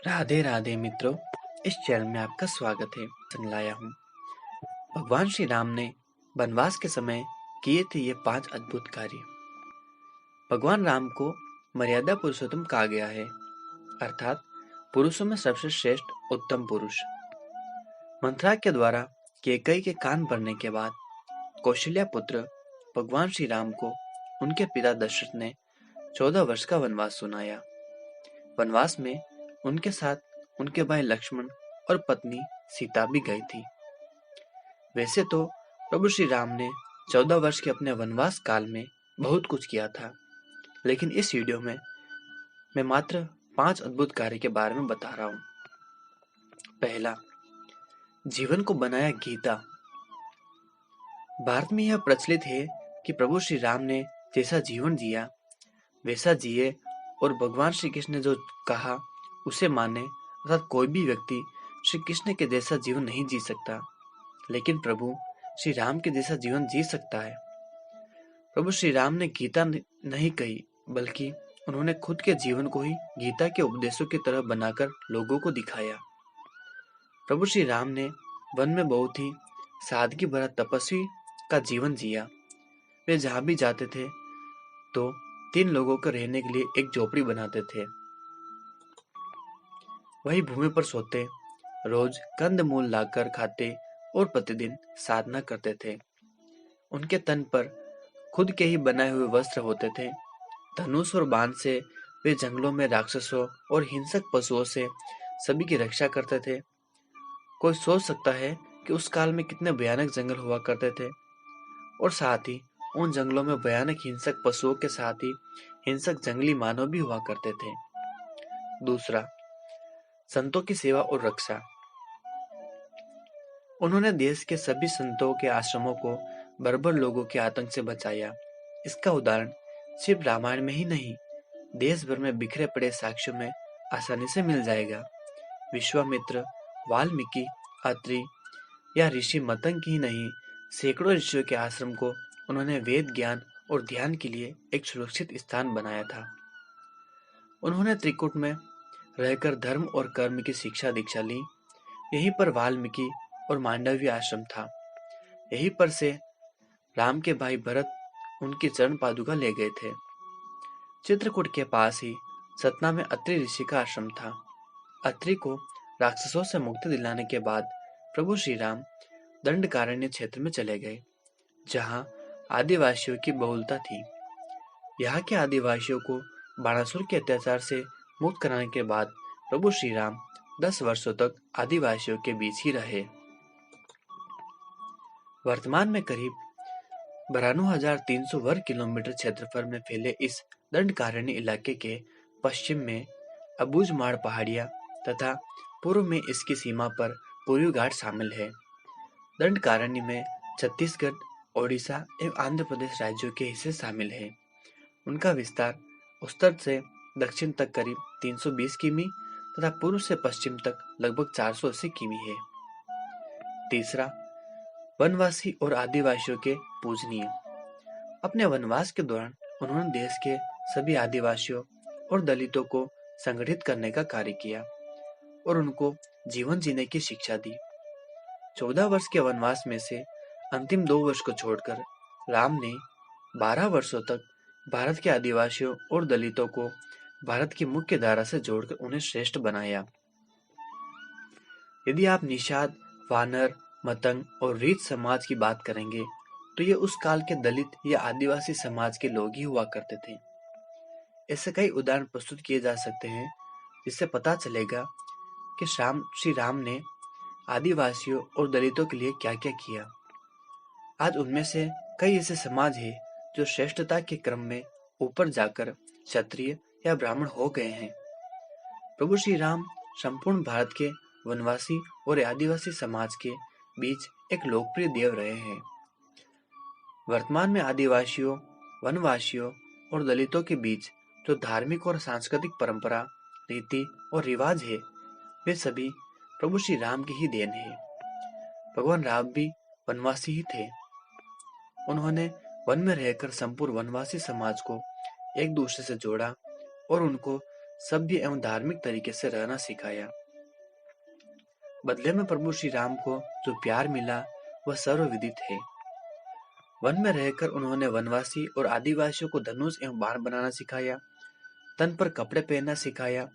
राधे राधे मित्रों, इस चैनल में आपका स्वागत है। लाया हूँ भगवान श्री राम ने वनवास के समय किए थे ये 5 अद्भुत कार्य। भगवान राम को मर्यादा पुरुषोत्तम कहा गया है, अर्थात पुरुषों में सबसे श्रेष्ठ उत्तम पुरुष। मंथरा के द्वारा कैकेयी के कान भरने के बाद कौशल्या पुत्र भगवान श्री राम को उनके पिता दशरथ ने 14 वर्ष का वनवास सुनाया। वनवास में उनके साथ उनके भाई लक्ष्मण और पत्नी सीता भी गई थी। वैसे तो प्रभु श्री राम ने 14 वर्ष के अपने वनवास काल में बहुत कुछ किया था, लेकिन इस वीडियो में मैं मात्र 5 अद्भुत कार्य के बारे में बता रहा हूँ। पहला, जीवन को बनाया गीता। भारत में यह प्रचलित है कि प्रभु श्री राम ने जैसा जीवन जिया वैसा जिए और भगवान श्री कृष्ण ने जो कहा उसे माने, अर्थात कोई भी व्यक्ति श्री कृष्ण के जैसा जीवन नहीं जी सकता, लेकिन प्रभु श्री राम के जैसा जीवन जी सकता है। प्रभु श्री राम ने गीता नहीं कही, बल्कि उन्होंने खुद के जीवन को ही गीता के उपदेशों की तरह बनाकर लोगों को दिखाया। प्रभु श्री राम ने वन में बहुत ही सादगी भरा तपस्वी का जीवन जिया। वे जहां भी जाते थे तो 3 लोगों को रहने के लिए एक झोपड़ी बनाते थे। वही भूमि पर सोते, रोज कंद मूल लाकर खाते और प्रतिदिन साधना करते थे। उनके तन पर खुद के ही बनाए हुए वस्त्र होते थे। धनुष और बाण से वे जंगलों में राक्षसों और हिंसक पशुओं से सभी की रक्षा करते थे। कोई सोच सकता है कि उस काल में कितने भयानक जंगल हुआ करते थे, और साथ ही उन जंगलों में भयानक हिंसक पशुओं के साथ ही हिंसक जंगली मानव भी हुआ करते थे। दूसरा, संतों की सेवा और रक्षा। उन्होंने देश के सभी संतों के आश्रमों को बर्बर लोगों के आतंक से बचाया। इसका उदाहरण सिर्फ रामायण में ही नहीं, देश भर में बिखरे पड़े साक्ष्यों में आसानी से मिल जाएगा। विश्वामित्र, वाल्मीकि, अत्रि या ऋषि मतंग ही नहीं, सैकड़ों ऋषियों के आश्रम को उन्होंने वेद ज्ञान और ध्यान के लिए एक सुरक्षित स्थान बनाया था। उन्होंने त्रिकुट में रहकर धर्म और कर्म की शिक्षा दीक्षा ली। यहीं पर वाल्मीकि और मांडव्य आश्रम था। यहीं पर से राम के भाई भरत उनकी चरण पादुका ले गए थे। चित्रकूट के पास ही सतना में अत्रि ऋषि का आश्रम था। अत्रि को राक्षसों से मुक्ति दिलाने के बाद प्रभु श्री राम दंडकारण्य क्षेत्र में चले गए, जहां आदिवासियों की बहुलता थी। यहाँ के आदिवासियों को बाणासुर के अत्याचार से मुक्त कराने के बाद प्रभु श्री राम 10 वर्षों तक आदिवासियों के बीच ही रहे। वर्तमान में करीब 92,300 वर्ग किलोमीटर क्षेत्रफल में फैले इस दंडकारण्य इलाके के पश्चिम में अबूझमाड़ पहाड़ियां तथा पूर्व में इसकी सीमा पर पूर्वी घाट शामिल है। दंडकारण्य में छत्तीसगढ़, ओडिशा एवं आंध्र प्रदेश राज्यों के हिस्से शामिल हैं। उनका विस्तार उत्तर से दक्षिण तक करीब 320 किमी तथा पूर्व से पश्चिम तक लगभग 480 किमी है। तीसरा, वनवासी और आदिवासियों के पूजनीय। अपने वनवास के दौरान उन्होंने देश के सभी आदिवासियों और दलितों को संगठित करने का कार्य किया और उनको जीवन जीने की शिक्षा दी। 14 वर्ष के वनवास में से अंतिम 2 वर्ष को छोड़कर राम ने 12 वर्षों तक भारत के आदिवासियों और दलितों को भारत की मुख्य धारा से जोड़कर उन्हें श्रेष्ठ बनाया। यदि आप निषाद, वानर, मतंग और रीत समाज की बात करेंगे तो ये उस काल के दलित या आदिवासी समाज के लोग ही हुआ करते थे। ऐसे कई उदाहरण प्रस्तुत किए जा सकते हैं जिससे पता चलेगा कि श्री राम ने आदिवासियों और दलितों के लिए क्या क्या किया। आज उनमें से कई ऐसे समाज हैं जो श्रेष्ठता के क्रम में ऊपर जाकर क्षत्रिय या ब्राह्मण हो गए हैं। प्रभु श्री राम संपूर्ण भारत के वनवासी और आदिवासी समाज के बीच एक लोकप्रिय देव रहे हैं। वर्तमान में आदिवासियों, वनवासियों और दलितों के बीच जो धार्मिक और सांस्कृतिक परंपरा, रीति और रिवाज है, वे सभी प्रभु श्री राम की ही देन है। भगवान राम भी वनवासी ही थे। उन्होंने वन में रहकर संपूर्ण वनवासी समाज को एक दूसरे से जोड़ा और उनको सभ्य एवं धार्मिक तरीके से रहना सिखाया। बदले में प्रभु श्री राम को जो प्यार मिला वह सर्वविदित है। वन में रहकर उन्होंने वनवासी और आदिवासियों को धनुष एवं बाण बनाना सिखाया, तन पर कपड़े पहनना सिखाया,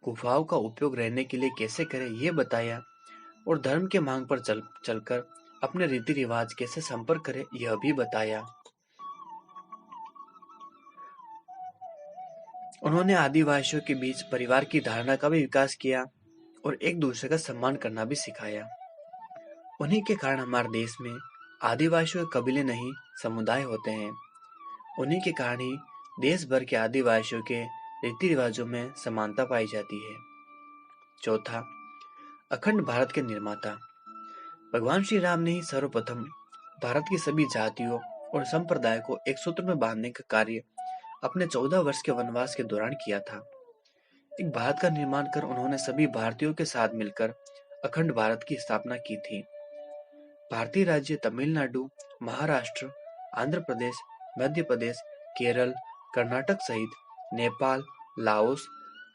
गुफाओं का उपयोग रहने के लिए कैसे करें यह बताया और धर्म के मार्ग पर चलकर अपने रीति रिवाज कैसे संपर्क करें यह भी बताया। उन्होंने आदिवासियों के बीच परिवार की धारणा का भी विकास किया और एक दूसरे का सम्मान करना भी सिखाया। उन्हीं के कारण हमारे देश में आदिवासियों के कबीले नहीं समुदाय होते हैं। उन्हीं के कारण ही देश भर के आदिवासियों के रीति रिवाजों में समानता पाई जाती है। चौथा, अखंड भारत के निर्माता। भगवान श्री राम ने ही सर्वप्रथम भारत की सभी जातियों और संप्रदाय को एक सूत्र में बांधने का कार्य अपने 14 वर्ष के वनवास के दौरान किया था। एक भारत का निर्माण कर उन्होंने सभी भारतीयों के साथ मिलकर अखंड भारत की स्थापना की थी। भारतीय राज्य तमिलनाडु, महाराष्ट्र, आंध्र प्रदेश, मध्य प्रदेश, केरल, कर्नाटक सहित Nepal, Laos,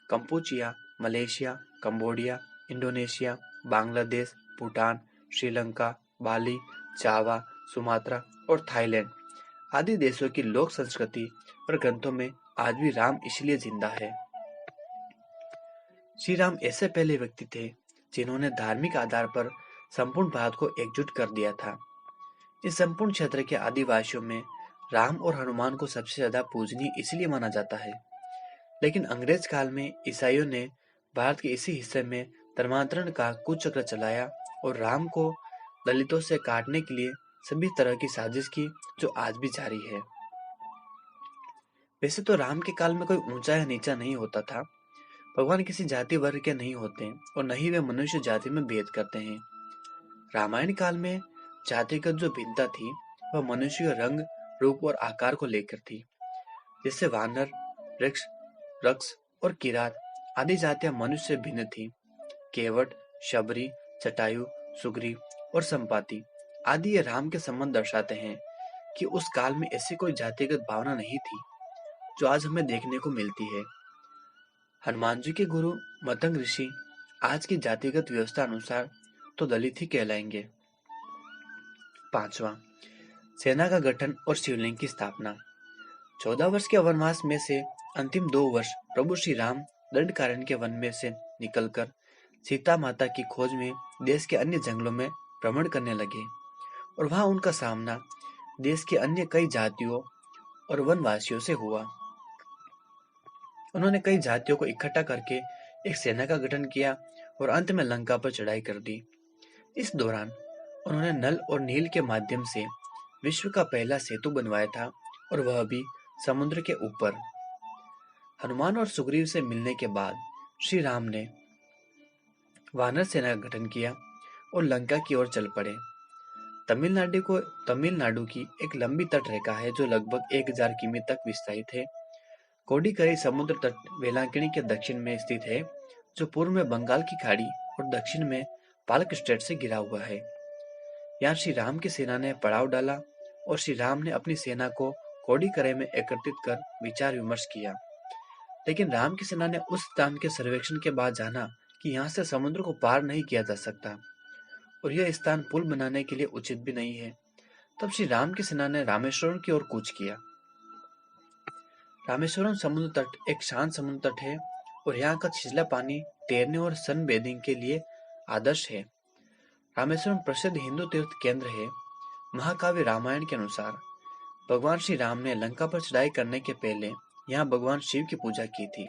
Kampuchea, Malaysia, Cambodia, Indonesia, Bangladesh, Bhutan, Sri Lanka, Bali, Java, Sumatra और थाईलैंड आदि देशों की लोक संस्कृति और ग्रंथों में आज भी राम इसलिए जिंदा है। श्री राम ऐसे पहले व्यक्ति थे जिन्होंने धार्मिक आधार पर संपूर्ण भारत को एकजुट कर दिया था। इस संपूर्ण क्षेत्र के आदिवासियों में राम और हनुमान को सबसे ज्यादा पूजनीय इसलिए माना जाता है। लेकिन अंग्रेज काल में ईसाइयों ने भारत के इसी हिस्से में धर्मांतरण का कुचक्र चलाया और राम को दलितों से काटने के लिए सभी तरह की साजिश की, जो आज भी जारी है। वैसे तो राम के काल में कोई ऊंचा या नीचा नहीं होता था। भगवान किसी जाति वर्ग के नहीं होते और न ही वे मनुष्य जाति में भेद करते हैं। रामायण काल में जातिगत जो भिन्नता थी वह मनुष्य के रंग, रूप और आकार को लेकर थी। जैसे वानर, वृक्ष, रक्ष और किरात आदि जातियां मनुष्य से भिन्न थी। केवट, शबरी, जटायु, सुग्रीव और संपाति आदि ये राम के संबंध दर्शाते हैं कि उस काल में ऐसी कोई जातिगत भावना नहीं थी जो आज हमें देखने को मिलती है। हनुमान जी के गुरु मतंग ऋषि आज की जातिगत व्यवस्था अनुसार तो दलित ही कहलाएंगे। पांचवा, सेना का गठन और शिवलिंग की स्थापना। 14 वर्ष के वनवास में से अंतिम 2 वर्ष प्रभु श्री राम दंडकारण्य के वन में से निकलकर सीता माता की खोज में देश के अन्य जंगलों में भ्रमण करने लगे और वहां उनका सामना देश के अन्य कई जातियों और वनवासियों से हुआ। उन्होंने कई जातियों को इकट्ठा करके एक सेना का गठन किया और अंत में लंका पर चढ़ाई कर दी। इस दौरान उन्होंने नल और नील के माध्यम से विश्व का पहला सेतु बनवाया था और वह भी समुद्र के ऊपर। हनुमान और सुग्रीव से मिलने के बाद श्री राम ने वानर सेना का गठन किया और लंका की ओर चल पड़े। तमिलनाडु की एक लंबी तट रेखा है जो लगभग 1000 किमी तक विस्तारित है। कोडिकरी समुद्र तट वेलांकणी के दक्षिण में स्थित है, जो पूर्व में बंगाल की खाड़ी और दक्षिण में पालक स्ट्रेट से घिरा हुआ है। यहाँ श्री राम की सेना ने पड़ाव डाला और श्री राम ने अपनी सेना को कोडिकरे में एकत्रित कर विचार विमर्श किया। लेकिन राम की सेना ने उस स्थान के सर्वेक्षण के बाद जाना कि यहाँ से समुद्र को पार नहीं किया जा सकता और यह स्थान पुल बनाने के लिए उचित भी नहीं है। तब श्री राम की सेना ने रामेश्वरम की ओर कूच किया। रामेश्वरम समुद्र तट एक शांत समुद्र तट है और यहाँ का छिछला पानी तैरने और सन बेदिंग के लिए आदर्श है। रामेश्वरम प्रसिद्ध हिंदू तीर्थ केंद्र है। महाकाव्य रामायण के अनुसार भगवान श्री राम ने लंका पर चढ़ाई करने के पहले यहाँ भगवान शिव की पूजा की थी।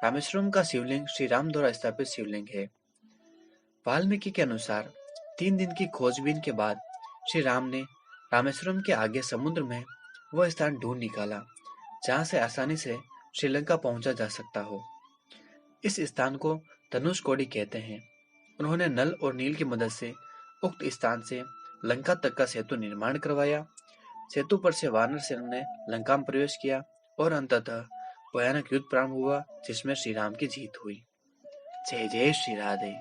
रामेश्वरम का शिवलिंग श्री राम द्वारा स्थापित शिवलिंग है। वाल्मीकि के अनुसार 3 दिन की खोजबीन के बाद श्री राम ने रामेश्वरम के आगे समुद्र में वह स्थान ढूंढ निकाला जहां से आसानी से श्रीलंका पहुंचा जा सकता हो। इस स्थान को धनुष कोडी कहते हैं। उन्होंने नल और नील की मदद से उक्त स्थान से लंका तक का सेतु निर्माण करवाया। सेतु पर से वानर सेना ने लंका में प्रवेश किया और अंततः भयानक युद्ध प्रारंभ हुआ जिसमें श्री राम की जीत हुई। जय जय श्री राधे।